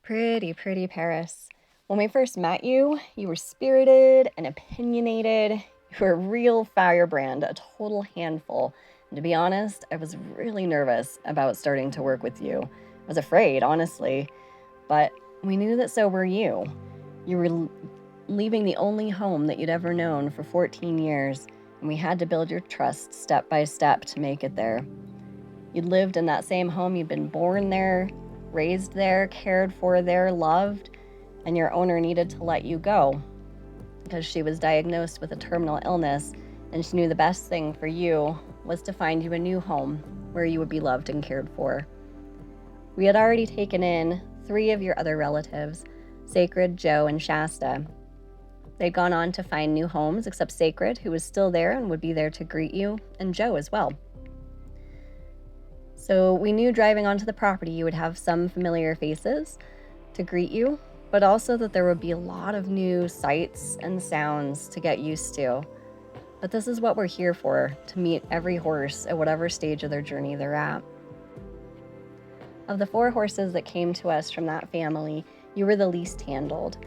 Pretty Paris. When we first met you, you were spirited and opinionated. You were a real firebrand, a total handful. And to be honest, I was really nervous about starting to work with you. I was afraid, honestly. But we knew that so were you. You were leaving the only home that you'd ever known for 14 years, and we had to build your trust step by step to make it there. You'd lived in that same home, you'd been born there, raised there, cared for there, loved, and your owner needed to let you go because she was diagnosed with a terminal illness, and she knew the best thing for you was to find you a new home where you would be loved and cared for. We had already taken in 3 of your other relatives, Sacred, Joe, and Shasta. They'd gone on to find new homes, except Sacred, who was still there and would be there to greet you, and Joe as well. So we knew driving onto the property you would have some familiar faces to greet you, but also that there would be a lot of new sights and sounds to get used to. But this is what we're here for, to meet every horse at whatever stage of their journey they're at. Of the 4 horses that came to us from that family, you were the least handled.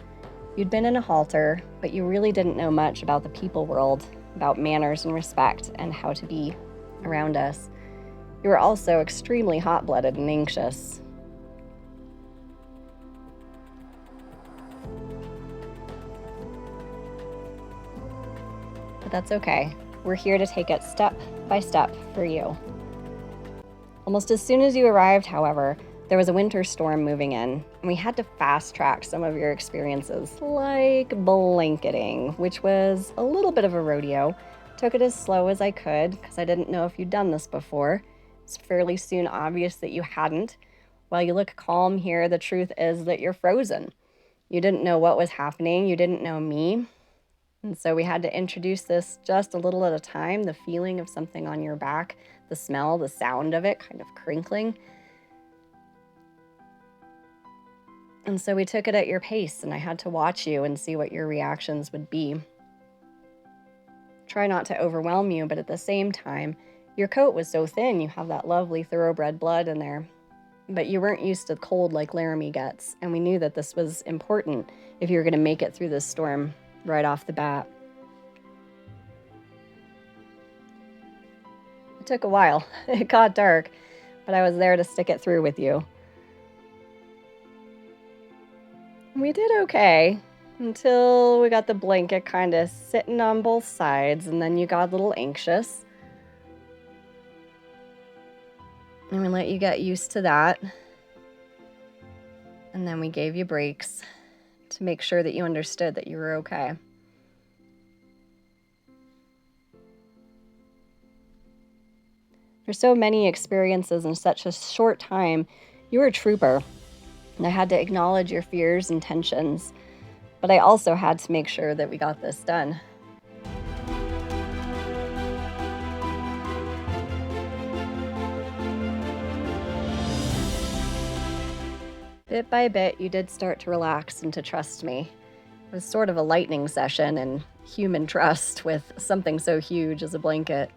You'd been in a halter, but you really didn't know much about the people world, about manners and respect, and how to be around us. You were also extremely hot-blooded and anxious. But that's okay. We're here to take it step by step for you. Almost as soon as you arrived, however, there was a winter storm moving in, and we had to fast-track some of your experiences, like blanketing, which was a little bit of a rodeo. Took it as slow as I could, because I didn't know if you'd done this before. It's fairly soon obvious that you hadn't. While you look calm here, the truth is that you're frozen. You didn't know what was happening. You didn't know me. And so we had to introduce this just a little at a time, the feeling of something on your back, the smell, the sound of it kind of crinkling. And so we took it at your pace, and I had to watch you and see what your reactions would be. Try not to overwhelm you, but at the same time, your coat was so thin, you have that lovely thoroughbred blood in there. But you weren't used to cold like Laramie gets, and we knew that this was important if you were going to make it through this storm right off the bat. It took a while. It got dark, but I was there to stick it through with you. We did okay until we got the blanket kind of sitting on both sides, and then you got a little anxious. And we let you get used to that. And then we gave you breaks to make sure that you understood that you were okay. For so many experiences in such a short time, you were a trooper. And I had to acknowledge your fears and tensions. But I also had to make sure that we got this done. Bit by bit, you did start to relax and to trust me. It was sort of a lightning session in human trust with something so huge as a blanket.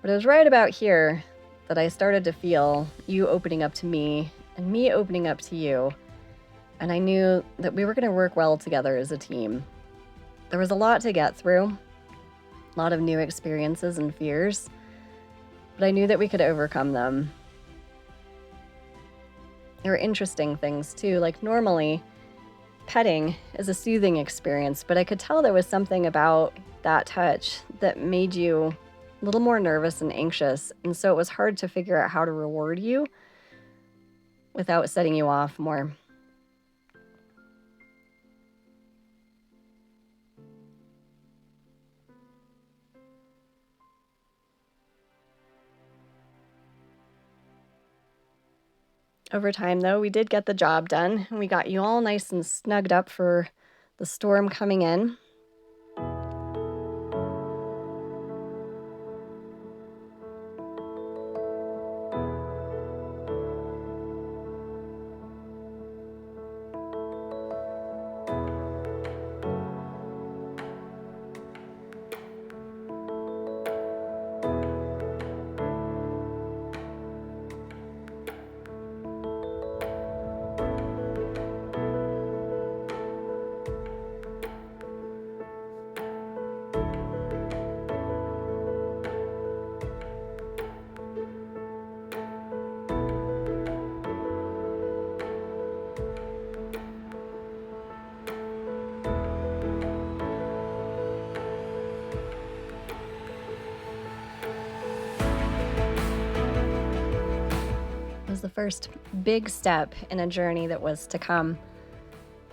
But it was right about here that I started to feel you opening up to me and me opening up to you. And I knew that we were going to work well together as a team. There was a lot to get through, a lot of new experiences and fears, but I knew that we could overcome them. There were interesting things too, like normally petting is a soothing experience, but I could tell there was something about that touch that made you a little more nervous and anxious, and so it was hard to figure out how to reward you without setting you off more. Over time, though, we did get the job done, and we got you all nice and snugged up for the storm coming in. the first big step in a journey that was to come.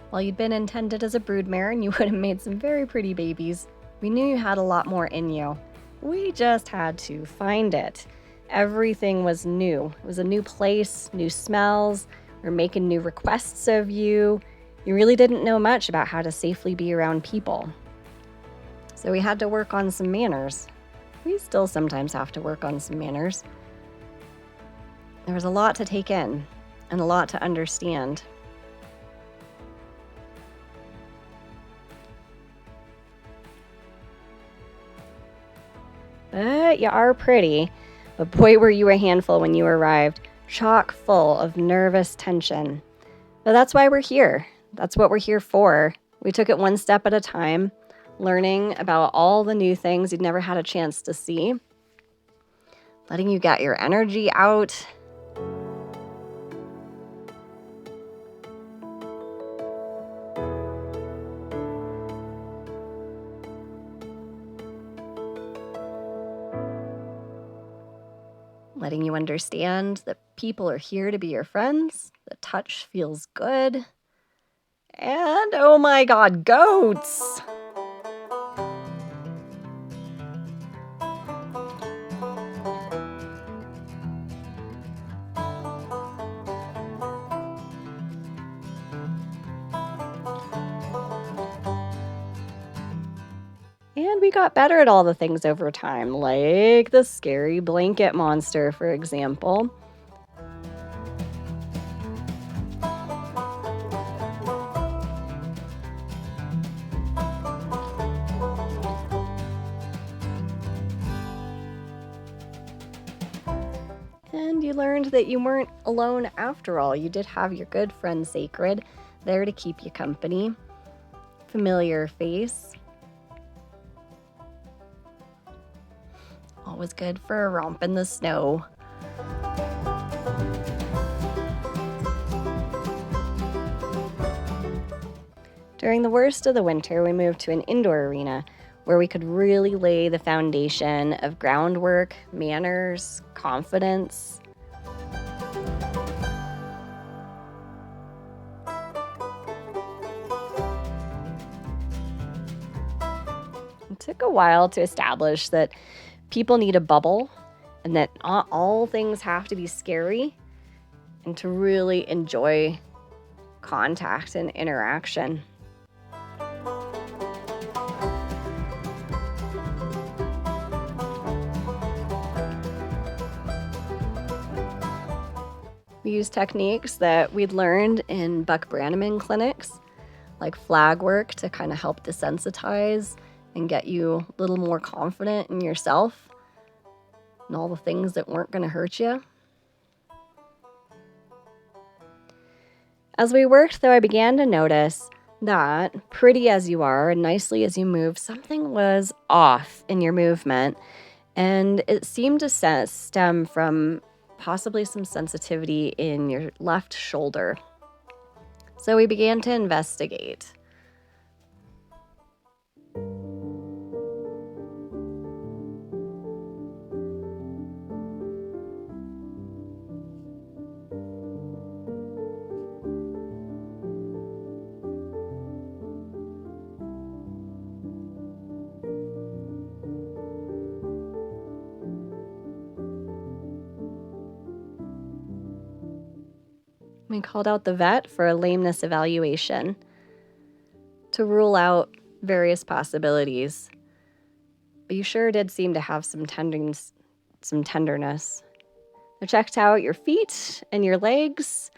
While you'd been intended as a broodmare and you would have made some very pretty babies, we knew you had a lot more in you. We just had to find it. Everything was new. It was a new place, new smells. We were making new requests of you. You really didn't know much about how to safely be around people. So we had to work on some manners. We still sometimes have to work on some manners. There was a lot to take in and a lot to understand. But you are pretty. But boy, were you a handful when you arrived, chock full of nervous tension. But that's why we're here. That's what we're here for. We took it one step at a time, learning about all the new things you'd never had a chance to see, letting you get your energy out. Letting you understand that people are here to be your friends, the touch feels good, and oh my God, goats! And we got better at all the things over time, like the scary blanket monster, for example. And you learned that you weren't alone after all. You did have your good friend Sacred there to keep you company. Familiar face. Always good for a romp in the snow. During the worst of the winter, we moved to an indoor arena where we could really lay the foundation of groundwork, manners, confidence. It took a while to establish that people need a bubble and that not all things have to be scary, and to really enjoy contact and interaction. We used techniques that we'd learned in Buck Brannaman clinics, like flag work, to kind of help desensitize and get you a little more confident in yourself and all the things that weren't going to hurt you. As we worked, though, I began to notice that, pretty as you are and nicely as you move, something was off in your movement, and it seemed to stem from possibly some sensitivity in your left shoulder. So we began to investigate. We called out the vet for a lameness evaluation to rule out various possibilities. But you sure did seem to have some tenderness. I checked out your feet and your legs,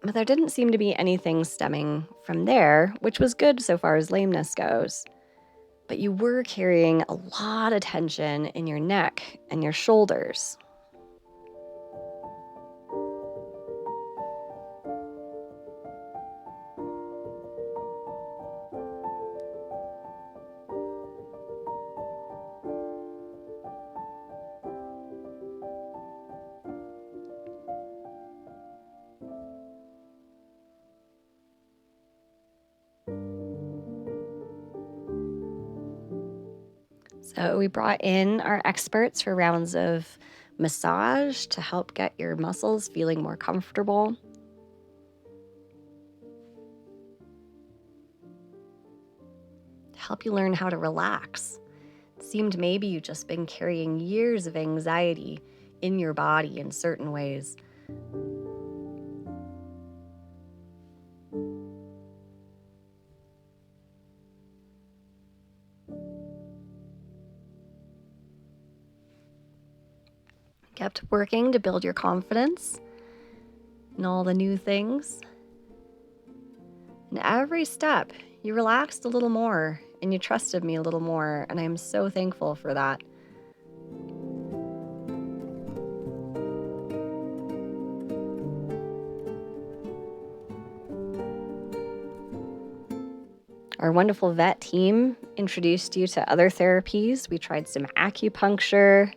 but there didn't seem to be anything stemming from there, which was good so far as lameness goes. But you were carrying a lot of tension in your neck and your shoulders. So we brought in our experts for rounds of massage to help get your muscles feeling more comfortable. To help you learn how to relax. It seemed maybe you've just been carrying years of anxiety in your body in certain ways. Kept working to build your confidence in all the new things. And every step, you relaxed a little more and you trusted me a little more, and I'm so thankful for that. Our wonderful vet team introduced you to other therapies. We tried some acupuncture.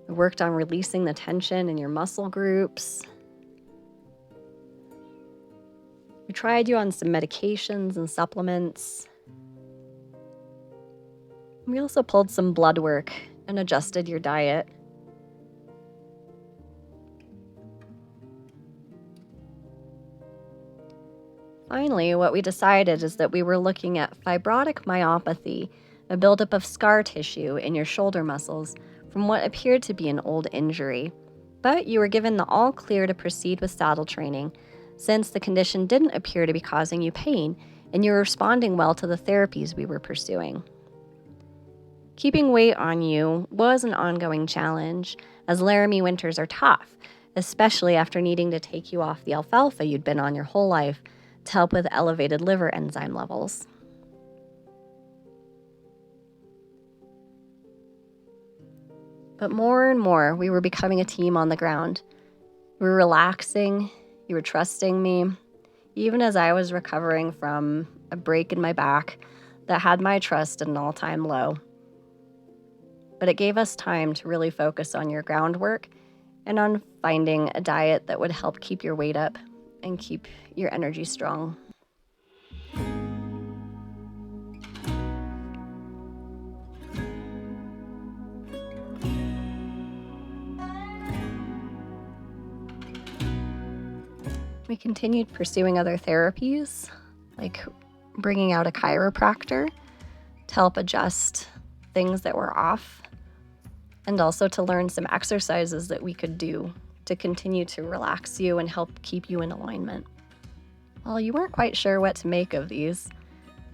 We worked on releasing the tension in your muscle groups. We tried you on some medications and supplements. We also pulled some blood work and adjusted your diet. Finally, what we decided is that we were looking at fibrotic myopathy, a buildup of scar tissue in your shoulder muscles from what appeared to be an old injury. But you were given the all clear to proceed with saddle training, since the condition didn't appear to be causing you pain and you were responding well to the therapies we were pursuing. Keeping weight on you was an ongoing challenge, as Laramie winters are tough, especially after needing to take you off the alfalfa you'd been on your whole life to help with elevated liver enzyme levels. But more and more, we were becoming a team on the ground. We were relaxing, you were trusting me, even as I was recovering from a break in my back that had my trust at an all-time low. But it gave us time to really focus on your groundwork and on finding a diet that would help keep your weight up and keep your energy strong. We continued pursuing other therapies, like bringing out a chiropractor to help adjust things that were off, and also to learn some exercises that we could do to continue to relax you and help keep you in alignment. While you weren't quite sure what to make of these,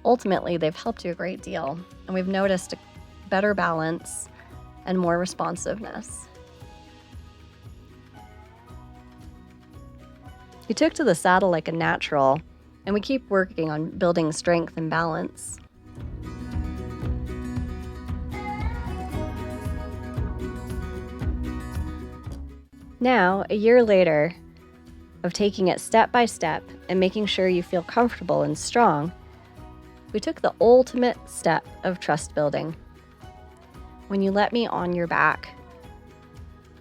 ultimately they've helped you a great deal, and we've noticed a better balance and more responsiveness. You took to the saddle like a natural, and we keep working on building strength and balance. Now, a year later, of taking it step by step and making sure you feel comfortable and strong, we took the ultimate step of trust building. When you let me on your back,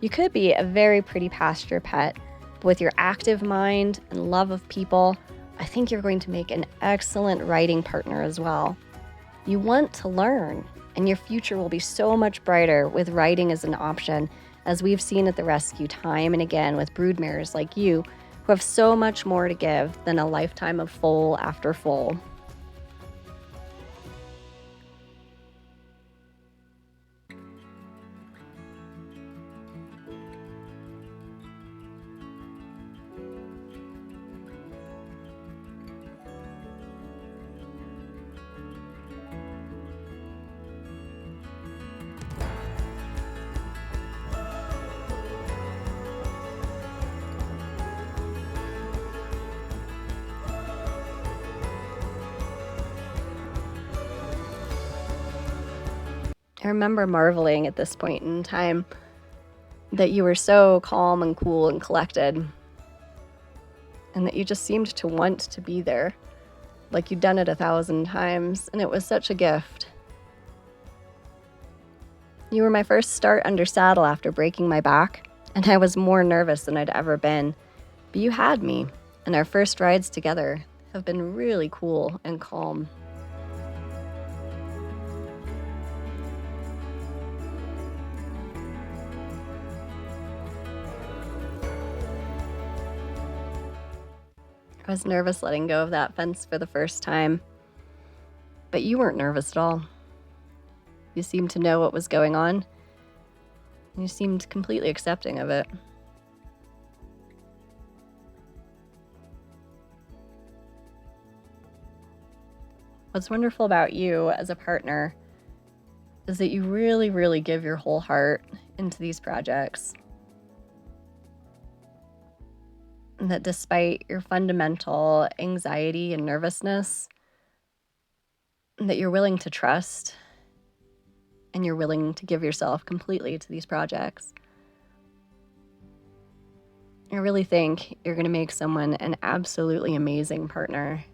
you could be a very pretty pasture pet, but with your active mind and love of people, I think you're going to make an excellent riding partner as well. You want to learn, and your future will be so much brighter with riding as an option, as we've seen at the rescue time and again with broodmares like you, who have so much more to give than a lifetime of foal after foal. I remember marveling at this point in time that you were so calm and cool and collected, and that you just seemed to want to be there, like you'd done it 1,000 times, and it was such a gift. You were my first start under saddle after breaking my back, and I was more nervous than I'd ever been, but you had me, and our first rides together have been really cool and calm. I was nervous letting go of that fence for the first time, but you weren't nervous at all. You seemed to know what was going on, and you seemed completely accepting of it. What's wonderful about you as a partner is that you really, really give your whole heart into these projects. And that despite your fundamental anxiety and nervousness, that you're willing to trust and you're willing to give yourself completely to these projects. I really think you're going to make someone an absolutely amazing partner